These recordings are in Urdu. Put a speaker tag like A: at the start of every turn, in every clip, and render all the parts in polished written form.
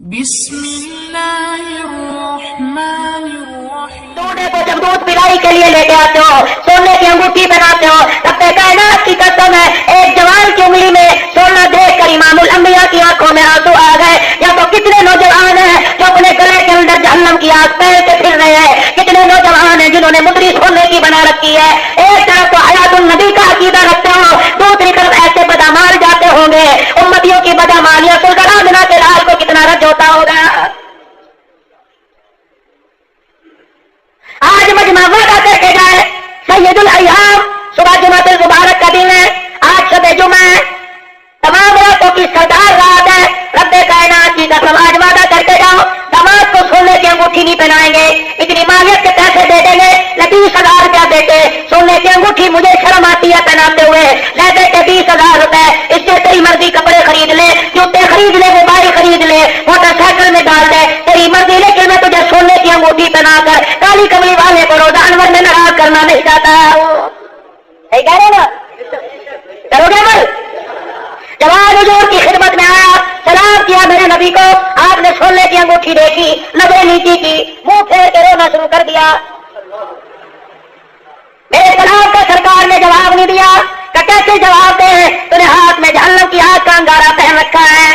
A: بسم اللہ الرحمن الرحیم.
B: دودھے کو جب دودھ پلائی کے لیے لے کے آتے ہو، سونے کی انگوٹھی پہناتے ہو، رب کائنات کی قسم ہے ایک جوان کی انگلی میں سونا دیکھ کر امام الانبیاء کی آنکھوں میں آنسو آ گئے. یا تو کتنے نوجوان ہیں جو اپنے گلے کے اندر جہنم کی آگ پہن کے پھر رہے ہیں، کتنے نوجوان ہیں جنہوں نے مدری سونے کی بنا رکھی ہے. ایک طرف تو حیات النبی کا عقیدہ رکھتے ہو، دوسری طرف ایسے بدامال جاتے ہوں گے. امتیوں کی بدامالیاں سن کر آمنہ کے لال کو کتنا رج ہوتا ہوگا. آج مجمع وعدہ کر کے جائے سید الایام، صبح جمعہ المبارک کا دن ہے، آج شب جمعہ ہے، تمام راتوں کی سردار رات ہے. رب کائنات کی قسم آج وعدہ کر کے جاؤ داماد کو سونے کی انگوٹھی نہیں پہنائیں گے، اتنی مالیت کے پیسے دے دیں گے. 20,000 روپیہ دیتے سونے کی انگوٹھی مجھے شرم آتی ہے پہناتے ہوئے، لے دیتے 20,000 روپے، اس سے تیری مرضی کپڑے خرید لے، جوتے خرید لے، موبائل خرید لے، موٹر سائیکل میں ڈال دے، تیری مرضی، لیکن میں تجھے سونے کی انگوٹھی پہنا کر کالی کملی والے کو روزہ انور میں ناراض کرنا نہیں چاہتا. صحیح کہہ رہے نا؟ کرو گے عمل؟ جوان حضور کی خدمت میں آیا، سلام کیا میرے نبی کو، آپ نے سونے کی انگوٹھی دیکھی، نظریں نیچی کی، منہ پھیر کے رونا شروع کر دیا. میرے سلام کا سرکار نے جواب نہیں دیا کہ کیسے جواب دے، تو نے ہاتھ میں جہنم کی آگ کا انگارہ پہن رکھا ہے.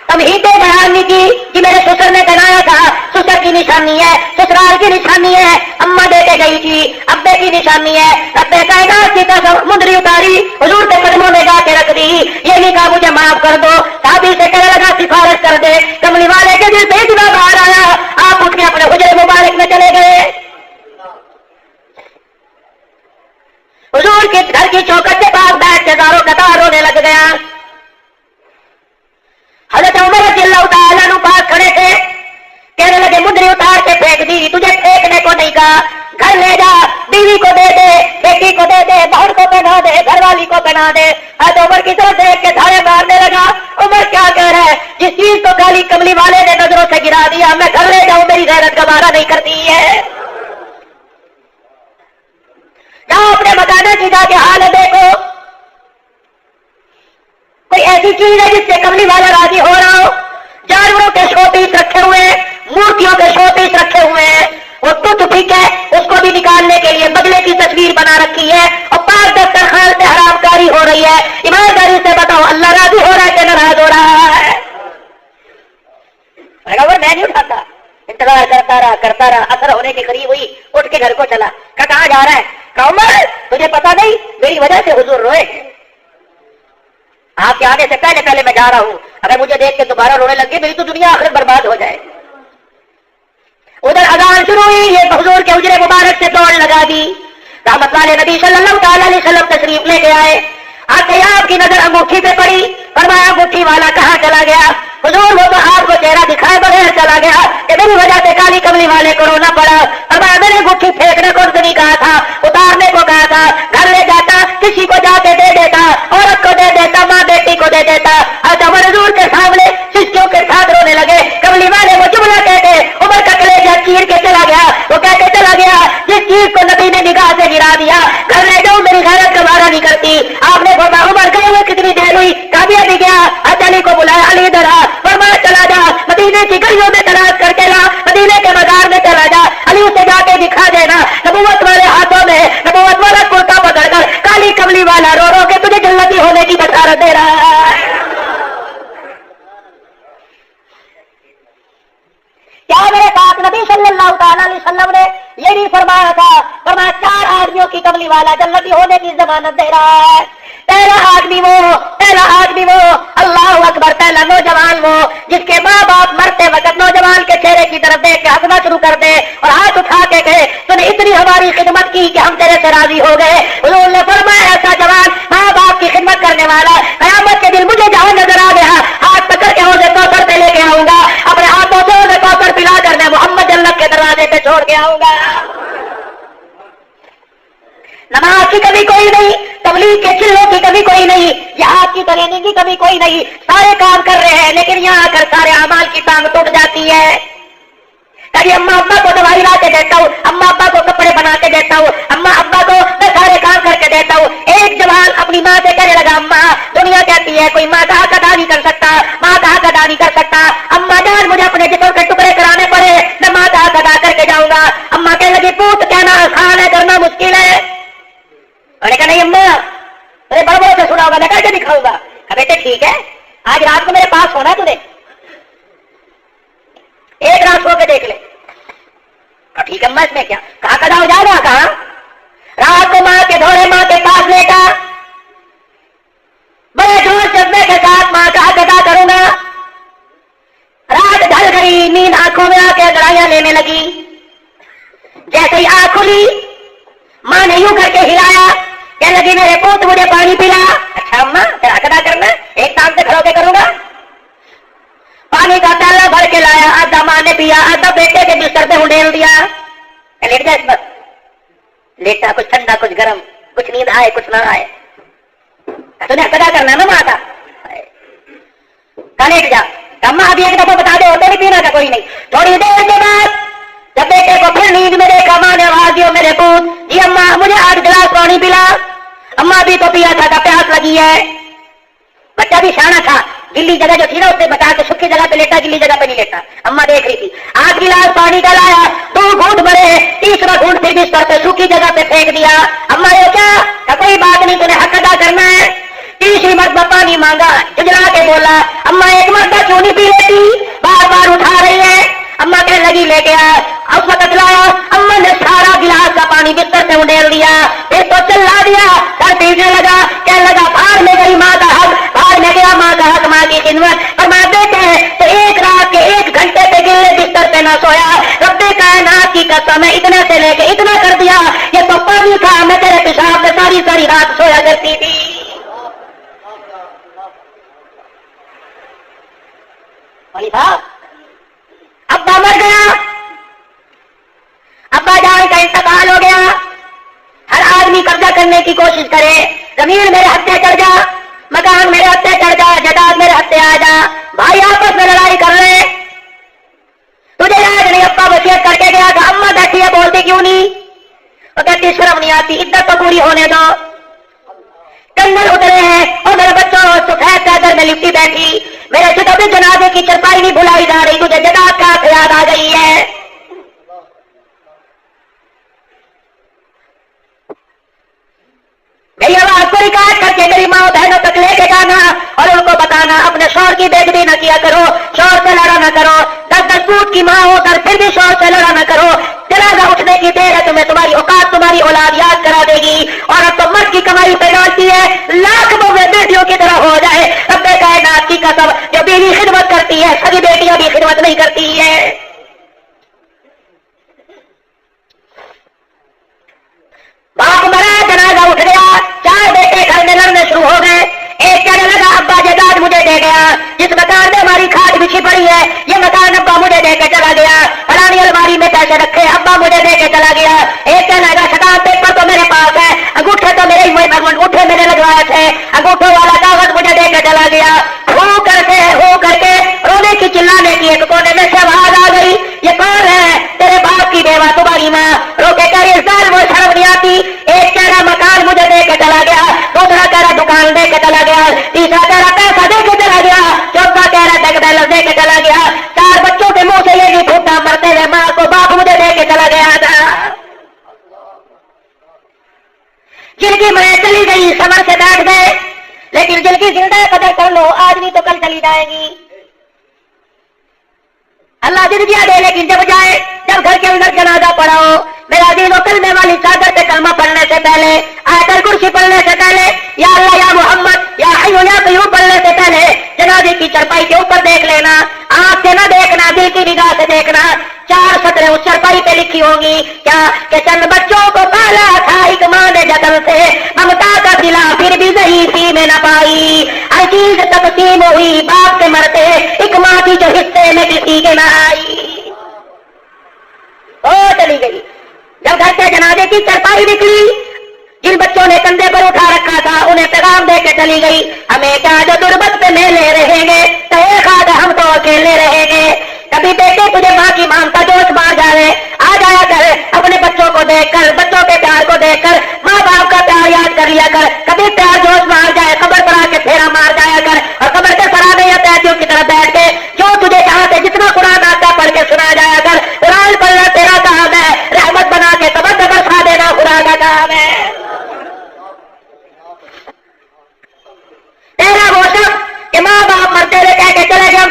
B: تمہیدیں بیان نہیں کی کہ میرے سسر نے پہنایا تھا، سسر کی نشانی ہے، سسرال کی نشانی ہے، اماں دے کے گئی تھی، ابے کی نشانی ہے. رب کائنات کی قسم مندری اتاری، حضور کے قدموں میں جا کے رکھ دی. یہ نہیں کہا مجھے معاف کر دو، صحابی سے کہنے لگا سفارش کر دے. کملی والے کے دل سے اتنا باہر آیا، آپ اٹھ کے اپنے حجرے مبارک میں چلے گئے. حضور کے گھر کی چوکھٹ کے پاس بیٹھ کے داروں قطار رونے لگ گیا. حضرت عمر رضی اللہ تعالیٰ عنہ پاس کھڑے تھے، کہنے لگے مندری اتار کے پھینک دی، تجھے پھینکنے کو نہیں کہا، گھر لے جا، بیوی کو دے دے، بیٹی کو دے دے، بہن کو پہنا دے، گھر والی کو پہنا دے. حضرت عمر کی طرف دیکھ کے دھارے مارنے لگا. عمر کیا کہہ رہا ہے؟ جس چیز کو کالی کملی والے نے نظروں سے گرا دیا میں گھر لے جاؤں میری غیرت گوارا نہیں کرتی ہے. جاؤ اپنے مکانہ کی جا کے حال دیکھو، کوئی ایسی چیز ہے جس سے کملی والا راضی ہو رہا ہو؟ جانوروں کے شو پیس رکھے ہوئے ہیں، مورتیوں کے شو پیس رکھے ہوئے ہیں، وہ ٹوٹ ٹھیک ہے، اس کو بھی نکالنے کے لیے بدلے کی تصویر بنا رکھی ہے، اور پاک دسترخوان سے حرام کاری ہو رہی ہے. ایمانداری سے بتاؤ اللہ راضی ہو رہا ہے کہ ناراض ہو رہا ہے؟ میں نہیں اٹھاتا، انتظار کرتا رہا، اثر ہونے کے قریب ہوئی، اٹھ کے گھر کو چلا. کہاں جا رہا ہے؟ عمر تجھے پتا نہیں میری وجہ سے حضور روئے، آپ کے آنے سے پہلے میں جا رہا ہوں، اگر مجھے دیکھ کے دوبارہ رونے لگے میری تو دنیا آخر برباد ہو جائے. ادھر اذان شروع ہوئی، یہ حضور کے حجرے مبارک سے دوڑ لگا دی. رحمت والے نبی صلی اللہ تعالی علیہ وسلم تشریف لے کے آئے. آتے آپ کی نظر انگوٹھی پہ پڑی، فرمایا انگوٹھی والا کہاں چلا گیا؟ حضور وہ تو آپ کو چہرہ دکھائے بغیر چلا گیا کہ میری وجہ سے کالی کملی والے کو رونا پڑا. فرمایا میں نے انگوٹھی پھینکنے کو نہیں کہا تھا، اتارنے کو کہا تھا، گھر لے جاتا، کسی کو جا کے دے دیتا، عورت کو دے دیتا، ماں بیٹی کو دے دیتا. آج عمر حضور کے سامنے سسکیوں کے ساتھ رونے لگے. کملی والے وہ جملہ کہتے عمر کا کلیجہ چیر کے چلا گیا. وہ کہتے چلا گیا جس چیز کو نبی نے نگاہ سے گرا دیا گھر لے جاؤں میری غیرت گوارا نہیں کرتی. آپ نے فرمایا عمر گئے ہوئے کتنی دیر ہوئی؟ کعبہ بھی گیا، علی کو بلایا، علی ادھر آ، فرمایا چلا جا مدینے کی گلیوں میں تلاش کر کے لا، مدینے کے مزار میں چلا جا، علی سے جا کے دکھا دینا نبوت والے ہاتھوں میں نبوت والا کرتا پکڑ کر کالی کملی والا رو رو کے تجھے جنتی ہونے کی بشارت دے رہا ہے. کیا میرے پاک نبی صلی اللہ تعالی علیہ وسلم نے یہ نہیں فرمایا تھا؟ فرمایا 4 آدمیوں کی کملی والا جنتی ہونے کی ضمانت دے رہا ہے. پہلا آدمی وہ اللہ اکبر، پہلا نوجوان وہ جس کے ماں باپ مرتے وقت نوجوان کے چہرے کی طرف دیکھ کے ہنسنا شروع کر دے اور ہاتھ اٹھا کے کہے تو نے اتنی ہماری خدمت کی کہ ہم تیرے سے راضی ہو گئے. حضور نے فرمایا ایسا جوان ماں باپ کی خدمت کرنے والا قیامت کے دن مجھے جہاں نظر آ گیا ہاتھ پکڑ کے حوض کوثر پہ لے کے آؤں گا، اپنے ہاتھوں سے حوض کوثر پلا کر میں محمد جنت کے دروازے پہ چھوڑ کے آؤں گا. نماز کی کمی کوئی نہیں، تبلیغ کے چلوں کی کمی کوئی نہیں، جہاد کی ٹریننگ کی کمی کوئی نہیں، سارے کام کر رہے ہیں، لیکن یہاں آ کر سارے اعمال کی ٹانگ ٹوٹ جاتی ہے. کبھی اماں ابا کو دوائی لا کے دیتا ہوں، اماں ابا کو کپڑے بنا کے دیتا ہوں، اماں ابا کو میں سارے کام کر کے دیتا ہوں. ایک جوان اپنی ماں سے کہنے لگا اماں دنیا کہتی ہے کوئی ماں کا حق ادا نہیں کر سکتا، ماں کا حق ادا نہیں کر سکتا. اماں کرنا تجھے؟ ایک رات سو کے دیکھ لے. ٹھیک ہے اس میں کیا کہاں قضا ہو جائے گا؟ کہاں رات کو ماں کے دھوڑے ماں کے پاس لیٹا بڑے جوش جذبے کے ساتھ ماں کا حق ادا کروں گا. رات ڈھل گئی, نیند آنکھوں میں آ کے گڑائیاں لینے لگی. جیسے ہی آنکھ کھلی ماں نے یوں کر کے ہلایا, کہنے لگی میرے پوت مجھے پانی پلا. اچھا اماں تیرا حق ادا کرنا, ایک کام سے کھڑو کے کروں گا. پانی کا پیالہ بھر کے لایا, آدھا ماں نے پیا, آدھا بیٹے کے بستر پہ ہنڈیل دیا. لیٹ جائے بس, لیٹا کچھ ٹھنڈا کچھ گرم, کچھ نیند آئے کچھ نہ آئے. تجھے حق ادا کرنا نا ماں کا. کہا لیٹ جا. اماں ابھی ایک دفعہ بتا دے ہوتے نہیں پینا کا کوئی نہیں. تھوڑی دیر کے بعد جب بیٹے کو پھر نیند میں دیکھا, ماں نے آواز دی میرے پوت, جی اماں مجھے 8 گلاس پانی پلا. اماں بھی تو پیا تھا, پیاس لگی ہے. بچہ بھی شانہ تھا, گلی جگہ جو تھی نا اسے بتا کے سکی جگہ پہ لیٹا, گلی جگہ پہ نہیں لیٹا. اماں دیکھ رہی تھی. 8 گلاس پانی کا لایا, 2 گھونٹ بھرے, تیسرا گھونٹ پھر بستر پہ سوکھی جگہ پہ پھینک دیا. اماں یہ کیا؟ کوئی بات نہیں, تمہیں حق ادا کرنا ہے. تیسری مرتبہ پانی مانگا, جھجلا کے بولا اماں ایک مرتبہ کیوں نہیں پی لیتی, بار بار اٹھا رہی ہے. اماں کہنے لگی لے کے آ. اس وقت لایا, اماں نے سارا گلاس کا پانی بستر سے اڈیل دیا. پھر تو چلا دیا, سر پیٹنے لگا, کہنے لگا بھاڑ میں گئی ماں کا حق, بھاڑ میں گیا ماں کا حق, ماں کی خدمت. اور ماں دیتے ہیں تو ایک رات کے 1 گھنٹے پہ گلے بستر پہ نہ سویا. رب کائنات کی قسم ہے اتنے سے لے کے اتنا کر دیا, یہ تو پانی تھا, میں تیرے پیشاب میں ساری ساری رات سویا کرتی تھی. ابا مر گیا, ابا جان کا انتقال ہو گیا. ہر آدمی قبضہ کرنے کی کوشش کرے, زمین میرے ہتھے چڑھ جا, مکان میرے ہتھے چڑھ جا, جائیداد میرے ہتھے آ جا. بھائی آپس میں لڑائی کر رہے. تجھے یاد نہیں ابا وصیت کر کے گیا تھا, اماں بیٹھی ہے بولتی کیوں نہیں؟ وہ کہتی شرم نہیں آتی, عدت تو پوری ہونے دو. کنگن اترے ہیں اور میرے بچوں سفید چادر میں لپٹی بیٹھی, میرے چھوٹے جنازے کی چرپائی نہیں بھلائی جا رہی, تجھے جگہ کا یاد آ گئی ہے. میری آواز کو ریکارڈ کر کے میری ماں بہنوں تک لے کے جانا اور ان کو بتانا اپنے شوہر کی بےادبی نہ کیا کرو, شوہر سے لڑا نہ کرو. 10 فوٹ کی ماں ہو کر پھر بھی شوہر سے لڑا نہ کرو. جنازہ اٹھنے کی دیر ہے, تمہیں تمہاری اوقات تمہاری اولاد یاد کرا دے گی. اور اب تو مرد کی کمائی پہ ڈالتی ہے, لاکھ میں بیٹیوں کی طرح ہو جائے. رب کائنات کی قسم, جو بیوی خدمت کرتی ہے سبھی بیٹیاں بھی خدمت نہیں کرتی ہے. باپ مرا, جنازہ اٹھ گیا, 4 بیٹے گھر میں لڑنے شروع ہو گئے. ایک کہنے لگا ابا جائیداد مجھے دے گیا, جس مکان میں ہماری کھاٹ بچھی پڑی ہے یہ مکان ابا مجھے دے کے چلا گیا. فلانی الماری میں پیسے رکھے, ابا مجھے دے کے چلا گیا. ایک کہنے لگا شکایت پیپر تو میرے پاس ہے, انگوٹھے تو میرے انگوٹھے میرے لگوائے تھے, انگوٹھوں والا کاغذ مجھے دے کے چلا گیا. ہو کر کے رونے کی چلانے کی ایک کونے میں سے آواز آ گئی, یہ کون ہے؟ تیرے باپ کی بیوہ تمہاری ماں. رو کے کہہ رہی ظالم وہ شرم نہیں آتی. ایک کہہ رہا مکان مجھے دے کے چلا گیا, دوسرا کہہ رہا دکان دے کے چلا گیا, تیسرا کہہ رہا پیسہ دے کے چلا گیا, چوتھا کہہ رہا بینک بیلنس دے کے چلا گیا. 4 بچوں کے منہ سے یہ نہیں پھوٹا مرتے ہوئے ماں کو باپ مجھے دے کے چلا گیا تھا. جن کی مائیں چلی گئی صبر سے بیٹھ گئے, لیکن جن کی زندہ قدر کر لو, آدمی تو کل چلی جائے گی. اللہ زندگیاں دے, لیکن جب گھر کے اندر جنازہ پڑھاؤ, میرا عزیز و کلمے والی چادر پہ کلمہ پڑھنے سے پہلے, آیت الکرسی پڑھنے سے پہلے, یا اللہ یا محمد یا حی یا قیوم پڑھنے سے پہلے جنازے کی چرپائی کے اوپر دیکھ لینا. آنکھ سے نہ دیکھنا, دل کی نگاہ سے دیکھنا. 4 سطریں اس چرپائی پہ لکھی ہوں گی, کیا کہ چند بچوں کو پالا تھا ایک ماں نے جتن سے, ممتا کا سلا پھر بھی ضعیفی میں نہ پائی. ہر چیز تقسیم ہوئی باپ سے مرتے, ایک ماں کی جو حصے میں کسی کے نہ آئی. چلی گئی. جب گھر سے جنازے کی چرپائی نکلی, جن بچوں نے کندھے پر اٹھا رکھا تھا انہیں پیغام دے کے چلی گئی, ہمیں کیا جو تربت پہ میلے رہیں گے, تہے خاد ہم تو اکیلے رہیں گے. کبھی بیٹے تجھے ماں کی مان کا جوش مار جائے, آ جایا کر اپنے بچوں کو دیکھ کر, بچوں کے پیار کو دیکھ کر ماں باپ کا پیار یاد کر لیا کر. کبھی پیار جوش مار جائے, قبر پر آ کے پھیرا مار جایا کر, اور قبر کے سرانے یا تیتیوں کی طرف بیٹھ کے جو تجھے چاہا سے جتنا قرآن آتا پڑھ کے سنا جایا کر. قرآن پڑھنا تیرا کام ہے, رحمت بنا کے قبر میں برسا دینا خدا کا کام ہے. تیرا وہ شخص کہ ماں باپ مرتے ہوئے کہہ کے چلے گیا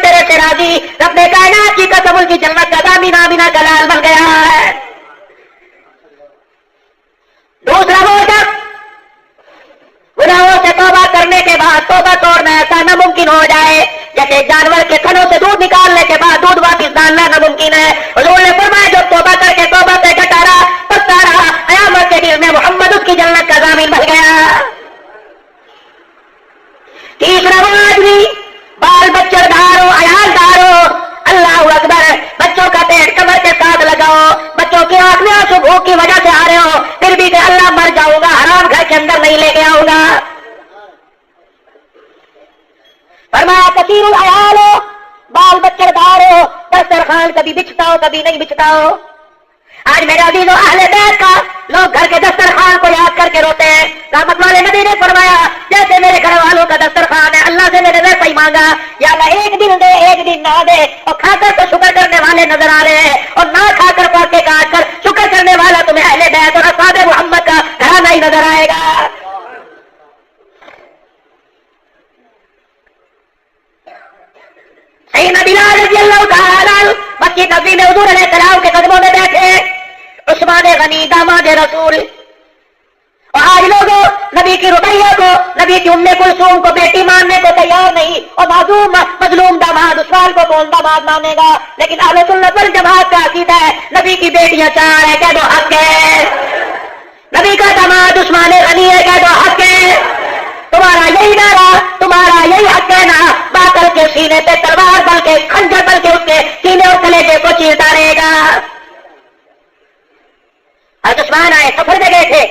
B: کبھی بچھتا ہو کبھی نہیں بچھتا ہو. آج میرے عزیزوں اہل بیت کا لوگ گھر کے دسترخوان کو یاد کر کے روتے ہیں. رحمت والے نبی نے فرمایا جیسے میرے گھر والوں کا دسترخوان ہے اللہ سے میں نے ویسا ہی مانگا یا اللہ ایک دن دے ایک دن نہ دے, اور کھا کر تو شکر کرنے والے نظر آ رہے ہیں اور نہ کھا کر پاک کے کاٹ کر شکر کرنے والا تمہیں اہل بیت اور اصحاب محمد کا گھرانہ ہی نظر آئے گا. سیدنا بلال رضی اللہ تعالی مکی نبی میں حضور علیہ السلام کے قدموں میں بیٹھے, عثمان غنی داماد رسول. اور آج لوگوں نبی کی رقیہ کو نبی کی ام کلثوم کو بیٹی ماننے کو تیار نہیں, اور معصوم مظلوم داماد عثمان کو کون داماد مانے گا. لیکن اہل سنت والجماعت کا عقیدہ ہے نبی کی بیٹیاں 4 ہے, کہہ دو حق ہے. نبی کا داماد عثمان غنی ہے, کہہ دو حق ہے. تمہارا یہی نعرہ تمہارا یہی حق ہے نا. باطل کے سینے پہ تلوار بل کے خنجر بل کے اس کے سینے اور کلیجے کو چیرتا رہے گا. حضرت عثمان آئے, سفر میں گئے تھے,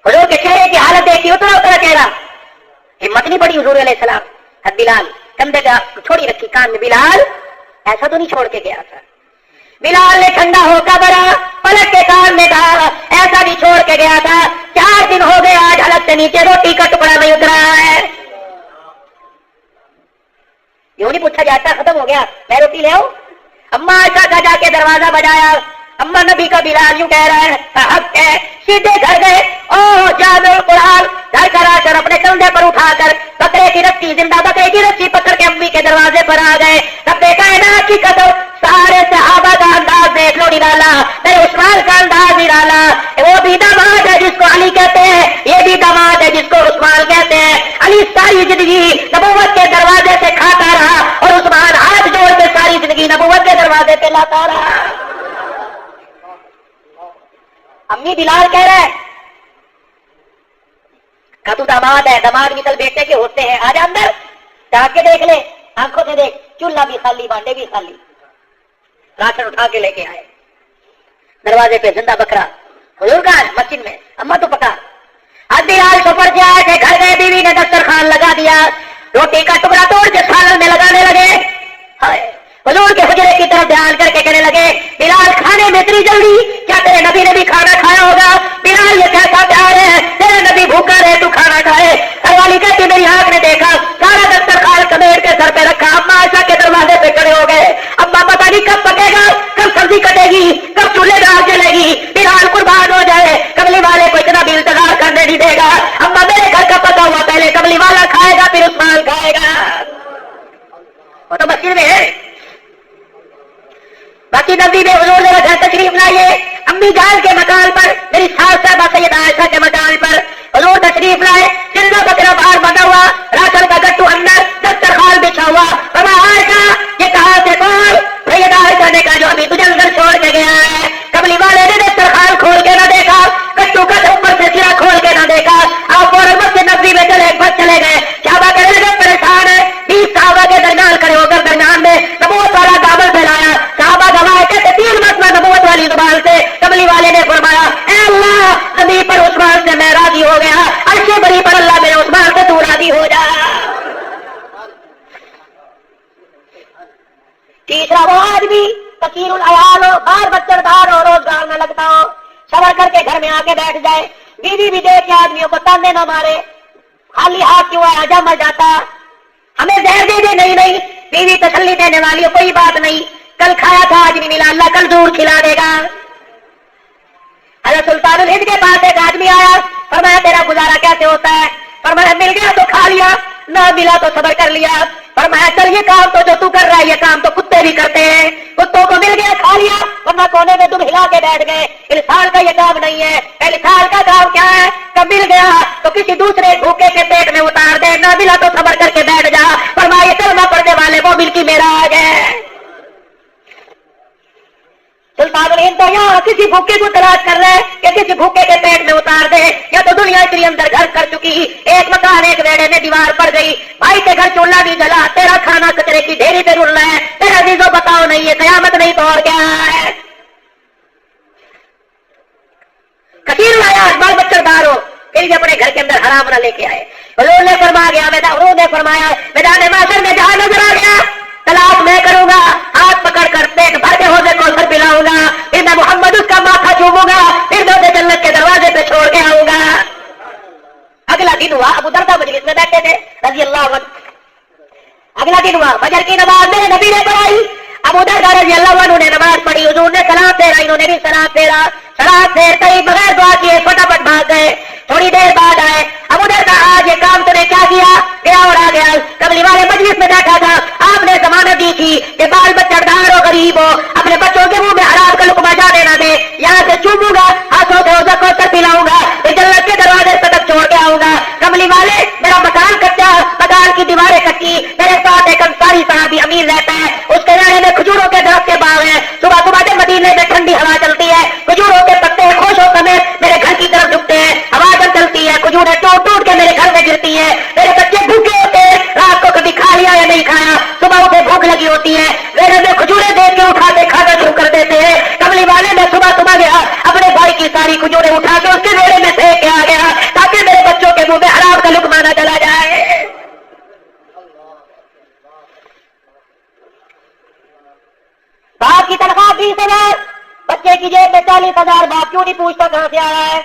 B: حضور کے چہرے کی حالت دیکھی اترا اترا چہرہ, ہمت نہیں پڑی حضور علیہ السلام. حضرت بلال کندھے کا چھوڑی رکھی کان میں, بلال ایسا تو نہیں چھوڑ کے گیا تھا. بلال نے ٹھنڈا ہو کر بڑا پلٹ کے کان میں کہا ایسا نہیں چھوڑ کے گیا تھا, 4 دن ہو گئے آج حلق سے نیچے روٹی کا ٹکڑا نہیں اترا ہے. یوں نہیں پوچھا جاتا ختم ہو گیا میں روٹی لے آؤں. اماں عائشہ کا جا کے دروازہ بجایا, اما نبی کا بلال یوں کہہ رہا ہے حق ہے. سیدھے گھر گئے, او جامع القرآن گھر کرا کر اپنے کندھے پر اٹھا کر بکرے کی رسی زندہ بکرے کی رسی پکڑ کے امی کے دروازے پر آ گئے. رب کائنات کی قدر سارے صحابہ کا انداز دیکھ لو نرالا, میرے عثمان کا انداز نرالا. وہ بھی داماد ہے جس کو علی کہتے ہیں, یہ بھی داماد ہے جس کو عثمان کہتے ہیں. علی ساری زندگی نبوت کے دروازے سے کھاتا رہا اور عثمان ہاتھ جوڑ کے ساری زندگی نبوت کے دروازے پہ لاتا رہا. امی بلال کہہ رہا ہے کہ تو داماد ہے, داماد مثل بیٹے کے ہوتے ہیں, آجا اندر جا کے دیکھ لے, آنکھوں سے دیکھ, چولہا بھی خالی بانڈے بھی خالی. راشن اٹھا کے لے کے آئے, دروازے پہ زندہ بکرا. حضور کہاں ہے؟ مسجد میں. اما تو پکا. اب بلال سفر سے آئے تھے, گھر گئے, بیوی نے دسترخوان لگا دیا, روٹی کا ٹکڑا توڑ کے سالن میں لگانے لگے. حضور کے حجرے کی طرف دھیان کر کے کہنے لگے بلال کھانے میں اتنی جلدی, کیا تیرے نبی نے بھی کھانا کھایا ہوگا؟ بلال یہ کیسا پیار ہے, تیرے نبی بھوکا رہے تو کھانا کھائے. گھر والی کہتی میری آنکھ نے دیکھا سارا دسترخوان کمیٹ کے سر پہ رکھا. اما عائشہ کے دروازے پہ کھڑے ہو گئے, ابا پتہ نہیں کب پکے گا, کب سبزی کٹے گی, کب چولہے میں آگ جلے گی, بلال قربان ہو جائے, کملی والے کو اتنا بھی انتظار کرنے نہیں دے گا. اما میرے گھر کا پکا ہوا پہلے کملی والا کھائے گا پھر عثمان کھائے گا. وہ تو مسجد میں ہے. باقی نبی میں حضور نے گھر تشریف لائیے, امی جان کے مکان پر, میری ساس صاحبہ سیدہ عائشہ کے مکان پر حضور تشریف لائے. زندہ بکرا باہر بنا ہوا, راشن کا گٹو اندر, دسترخوان بچھا ہوا. بابا عائشہ یہ کہاں سے کون؟ سیدہ عائشہ نے کہا جو ابھی تجھے اندر چھوڑ کے گیا ہے. کملی والے نے دسترخوان کھول کے نہ دیکھا, گٹو کا اوپر سے سرا کھول کے نہ دیکھا. آپ فوراً مسجد نبوی میں چلے گئے. صحابہ کہنے لگے پریشان ہے, 20 صحابہ کے درمیان کھڑے ہو کر درمیان میں نبوت والا دامن پھیلایا. صحابہ گواہ کہتے 3 مرتبہ نبوت والی زبان سے کملی والے نے فرمایا اے اللہ نبی پر عثمان سے میں راضی ہو گیا, عرش بری پر اللہ میرے عثمان سے تو راضی ہو جا. تیسرا وہ آدمی فقیر العیال ہو, بار بچڑ دار ہو, روزگار نہ لگتا ہو, صبر کر کے گھر میں آ کے بیٹھ جائے. بیوی بھی دیکھ کے آدمیوں کو تانے نہ مارے, خالی ہاتھ کیوں ہے آجا مر جاتا, ہمیں زہر دے دے. نہیں, بیوی تسلی دینے والی ہو, کوئی بات نہیں, کل کھایا تھا آج نہیں ملا, اللہ کل ضرور کھلا دے گا. حضرت سلطان الہند کے پاس ایک آدمی آیا, فرمایا تیرا گزارا کیسے ہوتا ہے؟ فرمایا مل گیا تو کھا لیا, نہ ملا تو صبر کر لیا. فرمایا چل یہ کام تو جو تو کر رہا ہے یہ کام تو کتے بھی کرتے ہیں, کتوں کو مل گیا کھا لیا, ورنہ کونے میں تم ہلا کے بیٹھ گئے. انسان کا یہ کام نہیں ہے. انسان کا کام کیا ہے؟ کب مل گیا تو کسی دوسرے بھوکے کے پیٹ میں اتار دے, نہ ملا تو صبر کر کے بیٹھ جا. فرمایا کلمہ پڑھنے والے وہ مل کی میرا آ گئے. سلطان الہند تو یہاں کسی بھوکے کو تلاش کر رہے کہ کسی بھوکے کے پیٹ میں اتار دے. یا تو دنیا اتنی اندر گھر کر چکی, ایک مکان ایک بیڑے میں دیوار پڑ گئی, بھائی کے گھر چولہا نہیں جلا, تیرا کھانا کچرے کی ڈھیری پہ رل رہا ہے. تیرا عزیزو بتاؤ نہیں یہ قیامت نہیں تو اور کیا ہے؟ کثیر لایا بال بچہ دار ہو, پھر بھی اپنے گھر کے اندر حرام نہ لے کے آئے. حضور نے فرما گیا, حضور نے فرمایا میدان محشر میں جہاں نظر آ گیا طلاق میں کروں گا, ہاتھ پکڑ کر پیٹ بھر کے حوض دن ہوا فجر کی نماز میرے نبی نے پڑھائی. ابو درداء رضی اللہ عنہ نے نماز پڑھی, حضور نے سلام پھیرا, انہوں نے بھی سلام پھیرا. سلام پھیرتے ہی بغیر دعا کیے فٹافٹ بھاگ گئے. تھوڑی دیر بعد آئے, ابو درداء آج یہ کام تو نے کیا کیا؟ گیا اور آ گیا. کملی والے مجلس میں بیٹھا تھا, آپ نے ضمانت دی تھی کہ بال بچہ دار ہو غریب ہو اپنے بچوں کے منہ میں حرام کا لقمہ جانے نہ دے. یہاں سے چوموں گا, ہاتھوں سے روزہ کوثر پلاؤں گا, جنت کے دروازے تک چھوڑ کے آؤں گا. کملی والے میرا مکان کچا, مکان کی دیواریں کچی, میرے ساتھ ایک انصاری صحابی امیر رہتا ہے, اس کے رہنے میں کھجوروں کے درخت کے باغ ہیں. صبح صبح جب مدینے میں ٹھنڈی ہوا چلتی ہے, کھجوروں کے پتے خوش ہو سمیت میرے گھر کی طرف جھکتے ہیں. ہوا جب چلتی ہے کھجوریں ٹوٹ ٹوٹ کے میرے گھر میں گرتی ہیں. میرے بچے بھوکے ہوتے ہیں, رات کو کبھی کھا لیا یا نہیں کھایا, صبح اٹھے بھوک لگی ہوتی ہے, میرے میں کھجوریں دیکھ کے اٹھاتے کھانا شروع کر دیتے ہیں. کملی والے میں صبح صبح گیا, اپنے بھائی کی ساری کھجوریں اٹھا کے اس کے میرے میں پھینک کے آ گیا تاکہ میرے بچوں کے منہ میں حرام کا لقمہ نہ چلا جائے. باپ کی تنخواہ 20,000, بچے کی جیب میں 40,000, باپ کیوں نہیں پوچھتا کہاں سے آیا ہے؟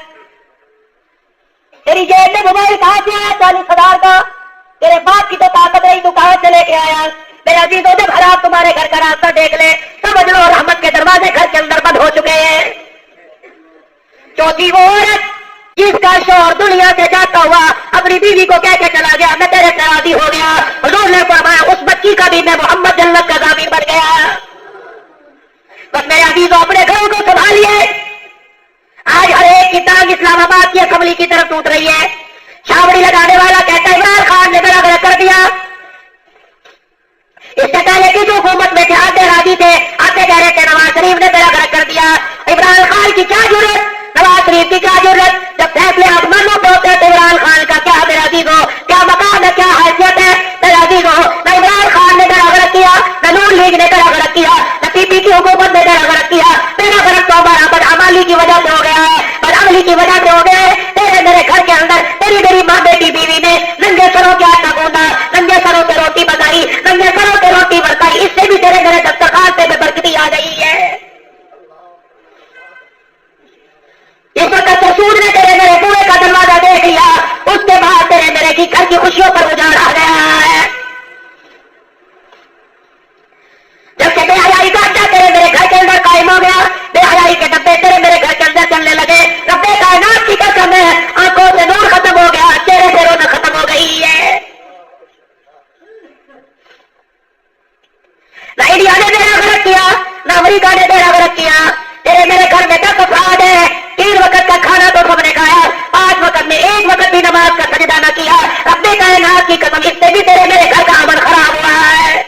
B: تیری جیب میں موبائل کہاں سے آیا 40,000 کا؟ تیرے باپ کی تو طاقت رہی, تو کہاں سے لے کے آیا؟ میرے عزیزوں جب حرام تمہارے گھر کا راستہ دیکھ لے سمجھ لو رحمت کے دروازے گھر کے اندر بند ہو چکے ہیں. چوتھی وہ عورت جس کا شوہر دنیا سے جاتا ہوا اپنی بیوی کو کہہ کے چلا گیا میں تیرے سے راضی ہو گیا, حضور نے فرمایا اس بچی کا بھی میں محمد جنت کا ضامن بن گیا. بس میرے عزیزوں اپنے گھروں کو سنبھالیے. آج ہر ایک کی ٹانگ اسلام آباد کی کملی کی طرف ٹوٹ رہی ہے. چھاوڑی لگانے والا کہتا ہے عمران خان نے میرا غلط کر دیا. اس سے پہلے کی جو حکومت میں تھے آتے راضی تھے, آتے کہہ رہے تھے نواز شریف نے میرا غلط کر دیا. عمران خان کی کیا ضرورت, نواز شریف کی کیا ضرورت؟ جب فیصلے آسمانوں پہ ہوتے ہیں تو عمران خان کا کیا میرا عزیزوں, کیا مقام ہے, کیا حیثیت ہے میرا عزیزوں؟ نہ عمران خان نے میرا غلط کیا, نہ نون لیگ نے میرا غلط کیا, نہ پی پی کی حکومت نے میرا غلط کیا. میرا غلط تو ہمارا بدعملی کی وجہ سے ہو گیا ہے, بدعملی کی وجہ سے ہو گیا ہے. تیرے میرے گھر کے اندر تیری میری ماں بیٹی بیوی نے ننگے سروں کے آٹا گوندا, ننگے سروں سے روٹی پکائی, ننگے سروں سے روٹی برتائی, اس سے بھی تیرے میرے دسترخوان پہ برکتی آ گئی ہے. اس وقت سود نے تیرے میرے کنویں کا دروازہ دیکھ لیا, اس کے بعد تیرے میرے کی گھر کی خوشیوں پر اجاڑ آ گیا ہے. جب سے بے حیائی کا اڈا تیرے میرے گھر کے اندر قائم ہو گیا, بے حیائی کے ڈبے تیرے میرے گھر کے اندر چلنے لگے. رب کائنات کی قسم ہے, آنکھوں سے نور ختم ہو گیا, چہرے سے رونق ختم ہو گئی ہے. نہ انڈیا نے میرا غلط کیا, نہ امریکہ نے میرا غلط کیا. تیرے میرے گھر میں 10 افراد ہے, 3 وقت کا کھانا تو سب نے کھایا, 5 وقت میں 1 وقت بھی نماز کا سجدہ نہ کیا. رب کائنات کی قسم اس سے بھی تیرے میرے گھر کا عمل خراب ہوا ہے.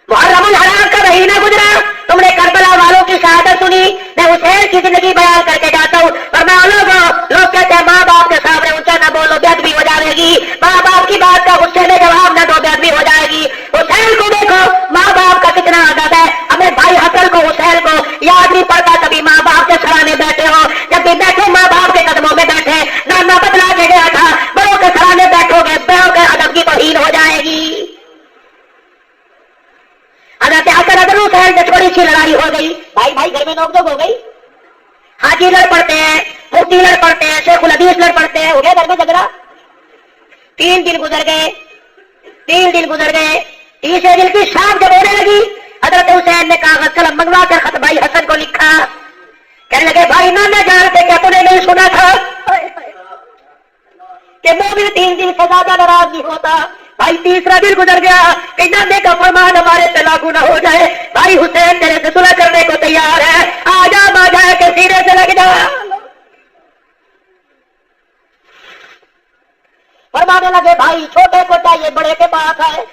B: محرم الحرام کا مہینہ گزرا, تم نے کربلا والوں کی شہادت سنی. میں حسین کی زندگی بیان کر کے جاتا ہوں, اور میں لوگ کہتے ہیں ماں باپ کے سامنے اونچا نہ بولو, بے ادبی ہو جائے گی. ماں باپ کی بات کا غصے میں جواب نہ دو, بے ادبی ہو جائے گی. حسین کو دیکھو, ماں باپ کا کتنا ادب ہے. ہمیں بھائی حسن کو, حسین کو یاد نہیں پڑتا کبھی ماں باپ کے سرانے بیٹھے ہو. جب بھی بیٹھے ماں باپ کے قدموں میں بیٹھے, نانا بتلا کے گیا تھا بڑوں کے سرانے بیٹھو گے, بڑوں کے ادب کی توہین ہو جائے گی. حضرت حسن حضرت حسین سے تھوڑی سی لڑائی ہو گئی, بھائی گھر میں نوک جھوک ہو گئی. حاجی لڑ پڑتے ہیں, مفتی لڑ پڑتے ہیں, شیخ الحدیث لڑ پڑتے ہیں, ہو گیا گھر میں جھگڑا. 3 دن گزر گئے, 3 دن گزر گئے. تیسرے دن کی شام جب ہونے لگی, حضرت حسین نے کاغذ قلم منگوا کر خط بھائی حسن کو لکھا. کہنے لگے بھائی نانا جان سے کیا تم نے نہیں سنا تھا کہ مومن 3 دن سے زیادہ ناراض نہیں ہوتا. بھائی تیسرا دن گزر گیا کہ نانے کا فرمان ہمارے پہ لاگو نہ ہو جائے. بھائی حسین تیرے سے صلح کرنے کو تیار ہے, آ جا کے سینے سے لگ جا. فرمانے لگے بھائی چھوٹے کو چاہیے بڑے کے پاس ہے,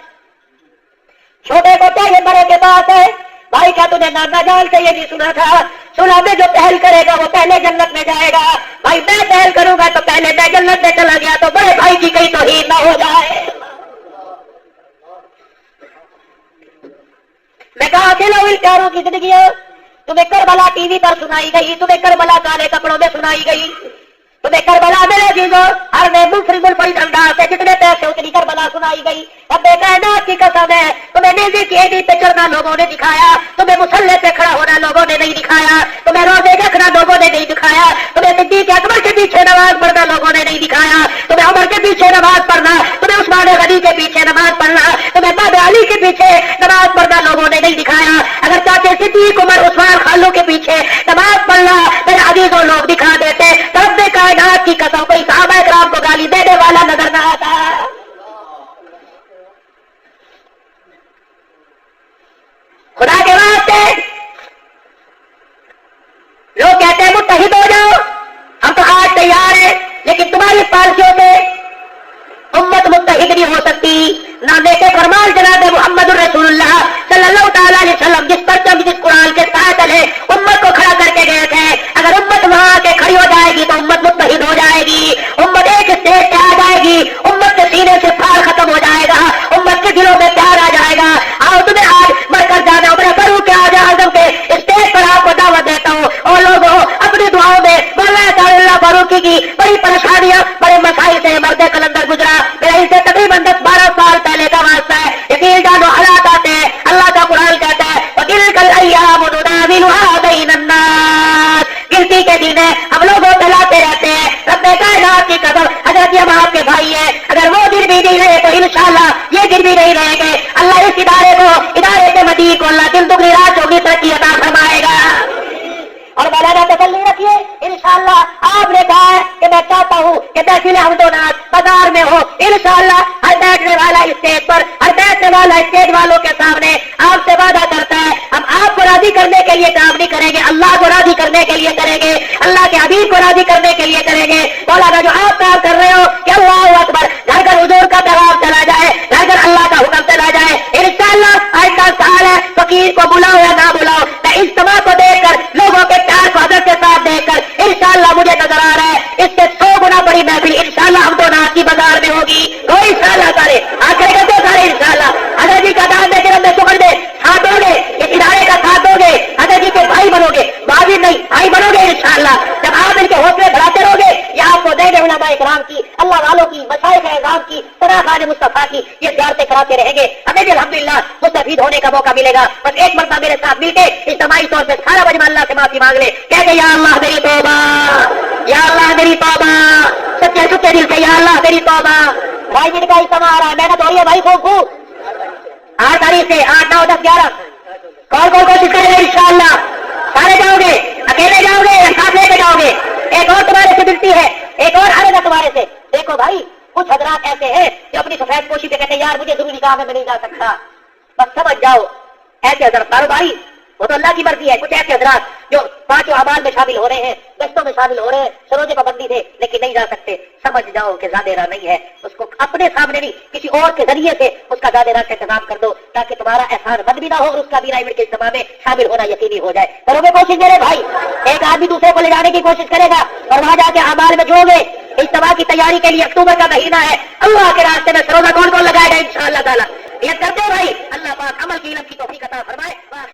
B: چھوٹے کو چاہیے بڑے کے پاس ہے. بھائی کیا تجھے نانا جان سے یہ نہیں سنا تھا, سنا میں جو پہل کرے گا وہ پہلے جنت میں جائے گا. بھائی میں پہل کروں گا تو پہلے میں جنت میں چلا گیا تو بڑے بھائی کی کہیں توہین نہ ہو جائے. میں کہا کہ لو ان پیاروں کی زندگی تمہیں کربلا ٹی وی پر سنائی گئی, تمہیں کربلا کالے کپڑوں میں سنائی گئی, تمہیں کربلا میرے عزیزوں ہر میں منفرد انداز سے جتنے پیسے اتنی کربلا سنائی گئی. رب کائنات کی قسم ہے تمہیں نیزے کی ایڈی پہ چڑھنا لوگوں نے دکھایا, تمہیں مسلح پہ کھڑا ہونا لوگوں نے نہیں دکھایا, تمہیں روزے رکھنا لوگوں نے نہیں دکھایا, تمہیں صدیق اکبر کے پیچھے نماز پڑھنا لوگوں نے نہیں دکھایا, تمہیں عمر کے پیچھے نماز پڑھنا، تمہیں عثمان غنی کے پیچھے نماز پڑھنا، تمہیں بابا علی کے پیچھے نماز پڑھنا لوگوں نے نہیں دکھایا۔ اگر چاچے صدیق عمر عثمان خالوں کے پیچھے نماز پڑھنا میرے عزیزوں لوگ دکھا دیتے، رب کائنات کی قسم کوئی صحابہ کرام کو گالی دینے والا نظر نہ آتا۔ خدا کے واسطے لوگ کہتے ہیں متحد ہو جاؤ، ہم تو آج تیار ہیں، لیکن تمہاری پارٹیوں سے امت متحد نہیں ہو سکتی۔ نامے کے فرمان جناب محمد الرسول اللہ صلی اللہ تعالیٰ علیہ وسلم جس پرچم جس قرآن کے ساتھ چلے امت کو کھڑا کر کے گئے تھے، اگر امت وہاں کے کھڑی ہو جائے گی تو امت متحد ہو جائے گی، امت ایک اسٹیج پہ آ جائے گی، امت کے سینے سے پھاڑ ختم ہو جائے گا، امت کے دلوں میں پیار آ جائے گا۔ آؤ تمہیں آج بڑھ کر جانا عمر فاروق اعظم کے اسٹیج پر آپ کو دعوت دیتا ہوں، اور لوگوں اپنی دعاؤں میں مولانا اللہ فاروقی کی بڑی پریشانیاں بڑے مسائل سے مرد قلندر گزرا، میرا اس سے تقریباً 10-12 سال پہلے کا واسطہ ہے۔ یقین جانو حالات آتے ہیں، اللہ کا قرآن کہتا ہے وَتِلْكَ الْأَيَّامُ نُدَاوِلُهَا بَيْنَ النَّاسِ، گنتی کے دن ہے، ہم لوگ دلاتے رہتے ہیں۔ رب کائنات کی قسم حضرت ہم آپ کے بھائی ہیں، اگر وہ دن بھی نہیں رہے تو انشاءاللہ یہ دن بھی نہیں رہیں گے۔ اللہ اس ادارے کے مدیر کو اللہ دن دگنی رات چوگنی ترقی عطا فرمائے گا۔ اور مولانا تسلی رکھیے انشاءاللہ آپ نے کہا ہے کہ میں چاہتا ہوں کہ محفل حمد و نعت بازار میں ہو، انشاءاللہ ہر بیٹھنے والا اسٹیج پر، ہر بیٹھنے والا اسٹیج والوں کے سامنے آپ سے وعدہ کرتا ہے ہم آپ کو راضی کرنے کے لیے کام نہیں کریں گے، اللہ کو راضی کرنے کے لیے کریں گے، اللہ کے حبیب کو راضی کرنے کے لیے کریں گے۔ مولانا جو آپ کام کر رہے ہو کہ اللہ اکبر، گھر گھر حضور کا پیغام چلا جائے، گھر گھر اللہ کا حکم چلا جائے، انشاءاللہ آئندہ سال ہے، فقیر کو بلاؤ یا نہ بلاؤ، میں اجتماع کو دیکھ کر لوگوں کے پیار کو حضرت کے ساتھ دیکھ کر انشاءاللہ مجھے نظر آ رہا ہے اس سے 100 گنا بڑی محفل انشاءاللہ ہم تو نات کی بازار میں ہوگی۔ کوئی انشاءاللہ سارے آخر کرتے سارے انشاءاللہ حضرت جی کا دان دے کے میں شکر دے ساتھ دو گے، اس ادارے کا ساتھ دو گے، حضرت جی کے بھائی بنو گے، بھائی نہیں بھائی بنو گے انشاءاللہ۔ جب آپ ان کے حوصلے بڑھاتے رہو گے یہ آپ کو دے گے علماء کرام کی، اللہ والوں کی، مشائخ اعظام کی، ثنا خان مصطفیٰ کی یہ زیارتیں کراتے رہیں گے، ہمیں بھی الحمدللہ مستفید ہونے کا موقع ملے گا۔ بس ایک مرتبہ میرے ساتھ مل کے اجتماعی طور پہ سارا مجمع اللہ سے معافی مانگ لے، کہہ کہ یا اللہ میری توبہ، یا اللہ میری توبہ، سچے سچے دل سے یا اللہ میری توبہ۔ بھائی جن کا اجتماع آ رہا ہے محنت ہو رہی ہے بھائی، خوب 8 تاریخ سے 8، 9، 10، 11 کون کوشش کرے گا انشاءاللہ؟ سارے جاؤ گے، اکیلے جاؤ گے یا ساتھ لے کے جاؤ گے؟ ایک اور تمہارے سے ملتی ہے، ایک اور عرض ہے تمہارے سے، دیکھو بھائی کچھ حضرات ایسے ہیں جو اپنی سفید پوشی پہ کہتے ہیں یار مجھے ضروری کام ہے میں نہیں جا سکتا، بس سمجھ جاؤ ایسے حضرات مارو بھائی، وہ تو اللہ کی مرضی ہے۔ کچھ ایسے حضرات جو 5 اعمال میں شامل ہو رہے ہیں، گشتوں میں شامل ہو رہے ہیں، سروج پابندی تھے لیکن نہیں جا سکتے، سمجھ جاؤ کہ زیادہ راہ نہیں ہے، اس کو اپنے سامنے نہیں کسی اور کے ذریعے سے اس کا زیادہ راہ کا انتظام کر دو تاکہ تمہارا احسان بد بھی نہ ہو اور اس کا بھی رائے کے اجتماع میں شامل ہونا یقینی ہو جائے۔ کرو گے کوشش میرے بھائی؟ ایک آدمی دوسرے کو لے جانے کی کوشش کرے گا اور وہاں جا کے اعمال میں جڑو گے۔ اجتماع کی تیاری کے لیے اکتوبر کا مہینہ ہے، اللہ کے راستے میں سروزہ کون کون لگائے گا انشاءاللہ تعالیٰ؟ یہ کرتے بھائی، اللہ پاک عمل کی علم کی توفیق عطا فرمائے۔